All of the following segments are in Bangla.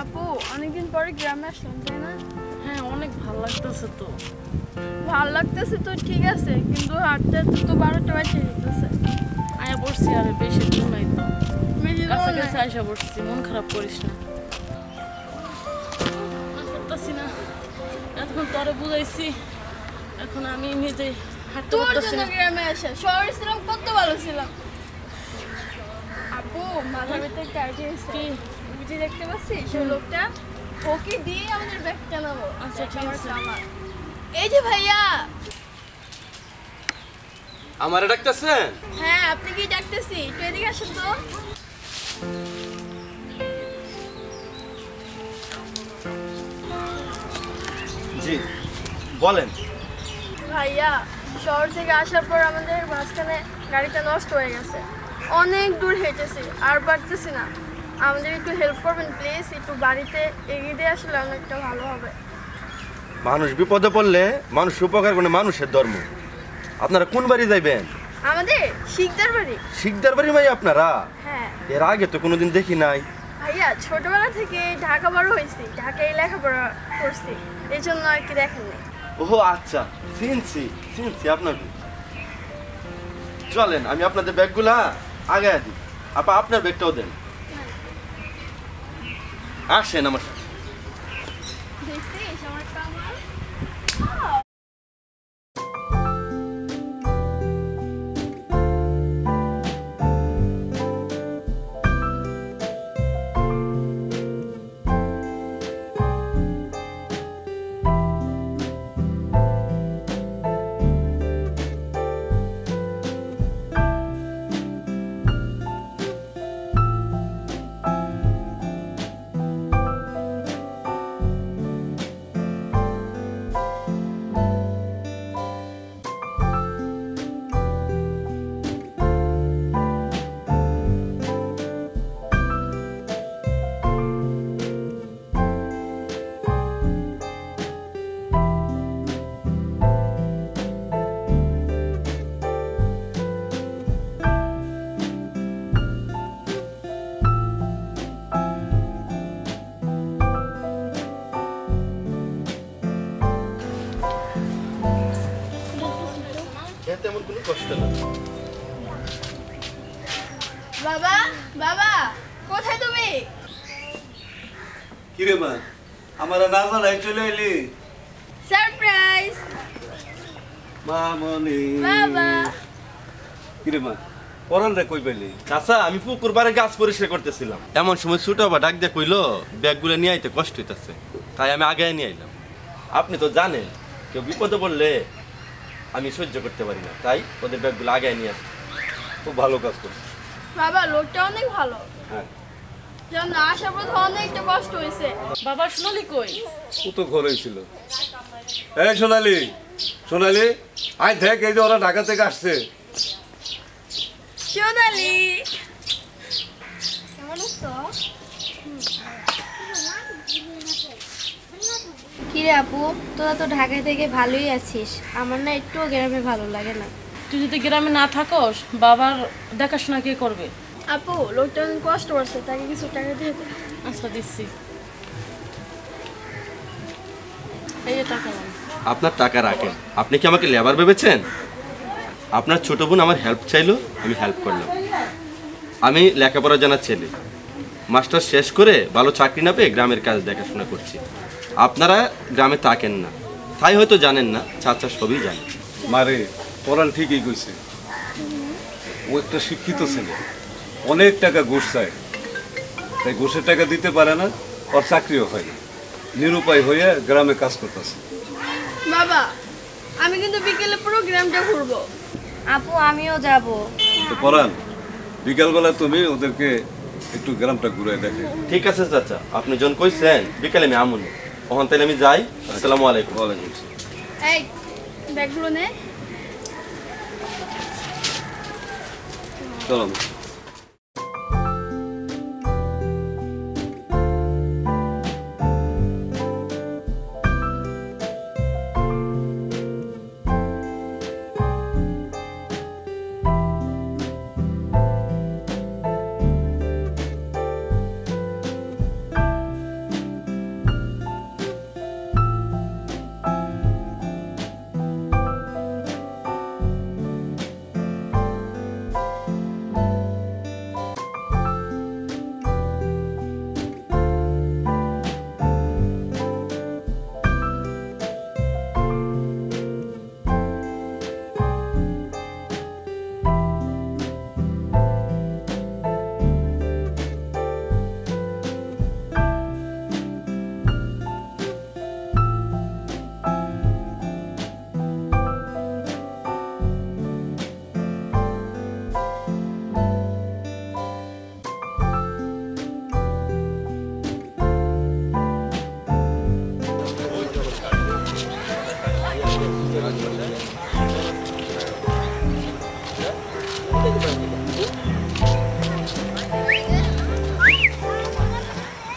আপু অনেকদিন পরে গ্রামে আসলাম তাই না? হ্যাঁ অনেক ভালো লাগতেছে তো। ভালো লাগতেছে তো ঠিক আছে, কিন্তু হাঁটতে তো 12টা বাজে যেতেছে। আয়া পড়ছি আর বেশি দূর নাই তো, বেশি দূর কাছাকাছি নাই। আইসা পড়ছি, মন খারাপ করিস না। করতেছি না, এখন তোরে বুঝাইছি, এখন আমি নিজে হাঁটতে তোর পারতেছি জন্য না। গ্রামে আসা, শহরে ছিলাম কত ভালো ছিলাম। আপু মাথার ভিতরে একটা আইডিয়া হয়েছে। কি? বুঝে দেখতে পাচ্ছিস সেই লোকটা, ওকে দিয়ে আমাদের ব্যাগ চালাবো। আচ্ছা, ঠিক আমার আছে। কামাল। এই যে ভাইয়া। আমারে ডাকতেছেন? হ্যাঁ আপনি কি ডাকতেছি, একটু এদিকে আসুন তো। জি বলেন। ভাইয়া শহর থেকে আসার পর আমাদের মাঝখানে গাড়িটা নষ্ট হয়ে গেছে, অনেক দূর হেঁটেছি আর পারতেছি না। আমাদের একটু হেল্প করবেন প্লিজ, একটু বাড়িতে এগিয়ে দিয়ে আসলে অনেকটা ভালো হবে। মানুষ বিপদে পড়লে মানুষ উপকার করে মানুষের ধর্ম। আপনারা কোন বাড়ি যাইবেন? আমাদের শিকদার বাড়ি। শিকদার বাড়ি ভাই আপনারা? হ্যাঁ এর আগে তো কোনোদিন দেখি নাই। ভাইয়া ছোটবেলা থেকে ঢাকা বড় হয়েছি, ঢাকায় লেখাপড়া করছি, এই জন্য আর কি দেখেননি। ওহো আচ্ছা, চিনছি চিনছি আপনাকে। চলেন আমি আপনাদের ব্যাগগুলা আগে দিই, আপনার ব্যাগটাও দেন। আসেন আমার সাথে। দেখছিস আমার কামাল। এতে তেমন কোনো কষ্ট না। বাবা বাবা কোথায় তুমি? কিরে মা, আমার না জানাই চলে এলি? সারপ্রাইজ মামনি। বাবা। কিরে মা, পরান রে কই পেলি? চাচা আমি পুকুর পাড়ে গাছ পরিষ্কার করতেছিলাম, এমন সময় ছোট বা ডাক দিয়ে কইলো ব্যাগগুলো নিয়ে আইতে কষ্ট হইতেছে, তাই আমি আগে নিয়ে আইলাম। আপনি তো জানেন কেউ বিপদে পড়লে আমি সহ্য করতে পারি না, তাই ওদের ব্যাগগুলো আগে নিয়ে আসি। খুব ভালো কাজ করছিস। বাবা লোকটা অনেক ভালো, হ্যাঁ, যেন আসার পথে অনেকটা কষ্ট হয়েছে। বাবা সোনালি কই? ও তো ঘরেই ছিল। এই সোনালি, সোনালি আয় দেখ, এই যে ওরা ঢাকা থেকে আসছে। সোনালি কেমন আছো? কিরে আপু, তোরা তো ঢাকায় থেকে ভালোই আছিস, আমার না একটুও গ্রামে ভালো লাগে না। তুই যদি গ্রামে না থাকস, বাবার দেখাশোনা কে করবে? আপু লোকটা অনেক কষ্ট করছে, তাকে কিছু টাকা দিয়ে দে। আচ্ছা দিচ্ছি, এই যে টাকা নাও। আপনার টাকা রাখেন। আপনি কি আমাকে লেবার ভেবেছেন? আপনার ছোট বোন আমার হেল্প চাইলো, আমি হেল্প করলাম। আমি লেখাপড়া জানার ছেলে, মাস্টার শেষ করে ভালো চাকরি না পেয়ে গ্রামের কাজ দেখাশোনা করছি। আপনারা গ্রামে থাকেন না, তাই হয়তো জানেন না, চাচা সবই জানে। মারে, পরান ঠিকই কইছে। ও একটা শিক্ষিত ছেলে, অনেক টাকা ঘুষ চায়, তাই ঘুষের টাকা দিতে পারে না, ওর চাকরিও হয় না, নিরুপায় হয়ে গ্রামে কাজ করতেছে। বাবা আমি কিন্তু বিকেলে পুরো গ্রামটা ঘুরবো। আপু আমিও যাব। তো পরান, বিকালবেলা তুমি ওদেরকে একটু গ্রামটা ঘুরে দেখে। ঠিক আছে চাচা, আপনি যখন কইছেন বিকালে আমি আমুন, ওখান তাহলে আমি যাই। আসসালামু আলাইকুম। ওয়ালাইকুম আসসালাম। এই ব্যাগগুলো নে। চলো।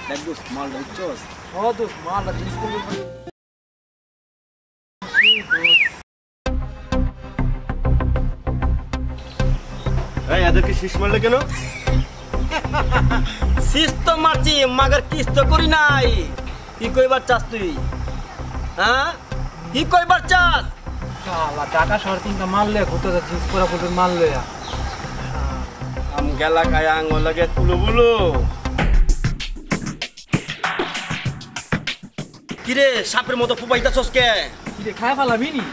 দেখ দোস্ত মালটা বুঝছস ও দোস্ত মালটা জিনিস করবো এই এদেরকে শীষ মারলে কেন? শীষ তো মারছি মাগার কিস তো করি নাই। কি কইবার চাস তুই? হ্যাঁ কি কইবার চাস? শালা টাকা 3.5 মারলে কত জিনিস করা ফুটে মারলে আম গেলা খায় আঙুল লাগে তুলো বুলো। কিরে সাপের মতো ফুপাইতাছস কে? কি রে খায় ফেলাবি নি?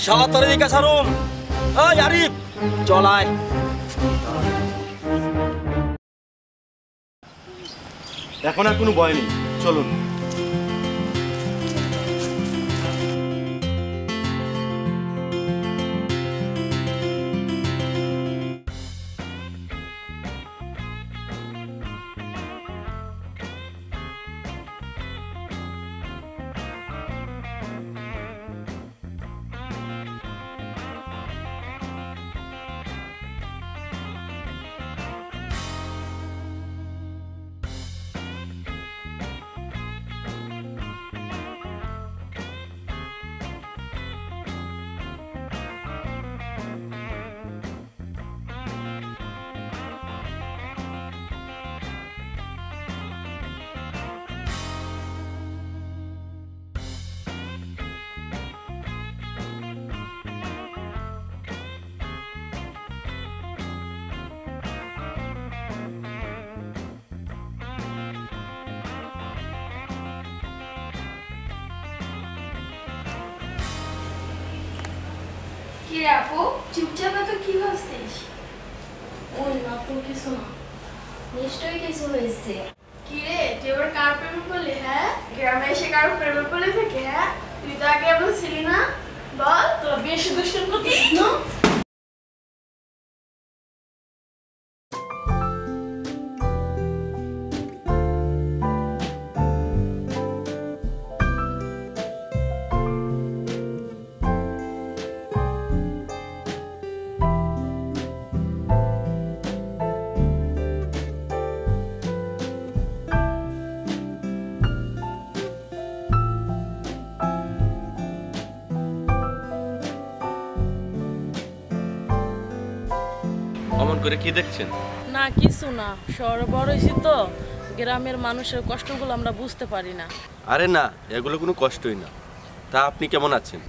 শালা তোর দিকে সারুম। ওই আরিফ চলায়। এখন আর কোনো ভয় নেই, চলুন। কি রে আপু চুপচাপ তো কি ভাবছিস? ওই না তো কিছু না। নিশ্চয়ই কিছু হয়েছে। কি রে তুই ওর কার প্রেম করলি? হ্যাঁ গ্রামে এসে কারো প্রেম করলে থাকে? হ্যাঁ তুই তো আগে বলছিলি না, বল। তোরা বেশি দুষ্টান করতেছিস না? অমন করে কি দেখছেন? না কিছু না, শহরে বড় হয়েছি তো গ্রামের মানুষের কষ্টগুলো আমরা বুঝতে পারি না। আরে না, এগুলো কোনো কষ্টই না। তা আপনি কেমন আছেন?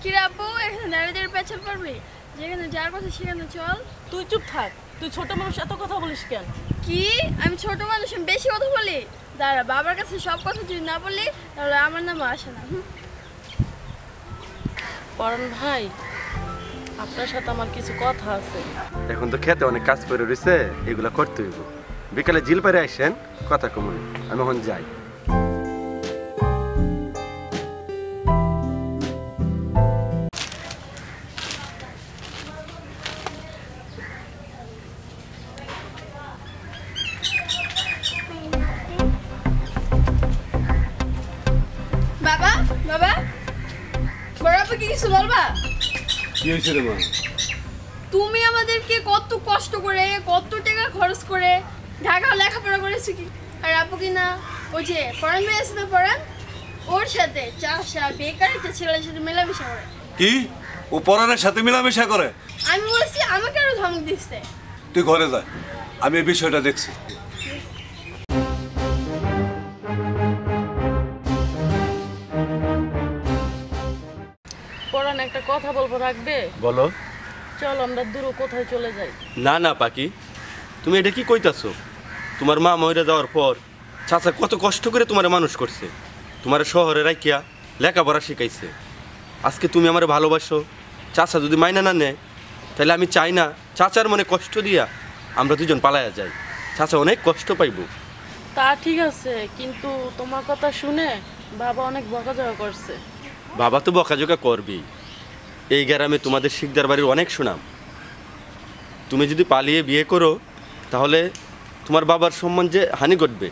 কি রে আপু এখানে দাঁড়িয়ে পেছাল পারবি? যেখানে যার কথা সেখানে চল। তুই চুপ থাক, তুই ছোট মানুষ এত কথা বলিস কেন? কি আমি ছোট মানুষ, আমি বেশি কথা বলি? দাঁড়া, বাবার কাছে সব কথা যদি না বলি তাহলে আমার নাম আসে না। পরাণ ভাই, আপনার সাথে আমার কিছু কথা আছে। এখন তো খেতে অনেক কাজ করে রয়েছে, এগুলা করতে হইব। বিকালে জিল পারে আসেন, কথা কমুন। আমি এখন যাই। বাবা বাবা, বড় আপু কি কিছু বলবা? কি হয়েছে রে মা? তুমি আমাদেরকে কত কষ্ট করে কত টাকা খরচ করে ঢাকা লেখাপড়া করেছি কি, আর আপু কি না ওই যে পরাণ ভাই আছে না, পরাণ ওর সাথে চাষা বেকার একটা ছেলের সাথে মেলামেশা করে। কি ও পরাণের সাথে মেলামেশা করে? আমি বলছি আমাকে আরো ধমক দিচ্ছে। তুই ঘরে যা, আমি এই বিষয়টা দেখছি। পরাণ একটা কথা বলবো, রাখবে? বলো। চল আমরা দূর কোথায় চলে যাই। না না পাখি, তুমি এটা কি কইতাছো? তোমার মা মরে যাওয়ার পর চাচা কত কষ্ট করে তোমার মানুষ করছে, তোমার শহরে রাখিয়া লেখাপড়া শিখাইছে। আজকে তুমি আমার ভালোবাসো, চাচা যদি মাইনা না নেয় তাহলে আমি চাই না চাচার মনে কষ্ট দিয়া আমরা দুজন পালাইয়া যাই। চাচা অনেক কষ্ট পাইব। তা ঠিক আছে, কিন্তু তোমার কথা শুনে বাবা অনেক বকাঝকা করছে। বাবা তো বকাঝকা করবেই, এই গ্রামে তোমাদের শিকদার বাড়ির অনেক সুনাম। তুমি যদি পালিয়ে বিয়ে করো তাহলে তোমার বাবার সম্মান যে হানি ঘটবে,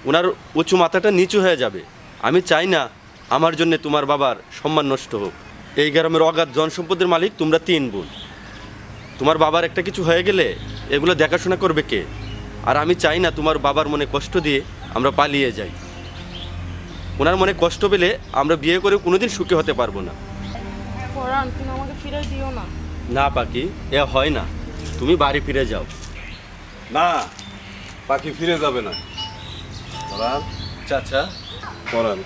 ওনার উঁচু মাথাটা নিচু হয়ে যাবে। আমি চাই না আমার জন্য তোমার বাবার সম্মান নষ্ট হোক। এই গ্রামের অগাধ জনসম্পদের মালিক তোমরা 3 বোন। তোমার বাবার একটা কিছু হয়ে গেলে এগুলো দেখাশোনা করবে কে? আর আমি চাই না তোমার বাবার মনে কষ্ট দিয়ে আমরা পালিয়ে যাই। ওনার মনে কষ্ট পেলে আমরা বিয়ে করে কোনোদিন সুখী হতে পারবো না। পরাণ, তুমি আমাকে ফিরে দিও না। না পাখি, এ হয় না। তুমি বাড়ি ফিরে যাও। না, পাখি ফিরে যাবে না। পরাণ, চাচা, পরাণ,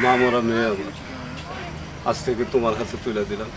মা মরা মেয়ে আমার, আজ থেকে তোমার হাতে তুলে দিলাম।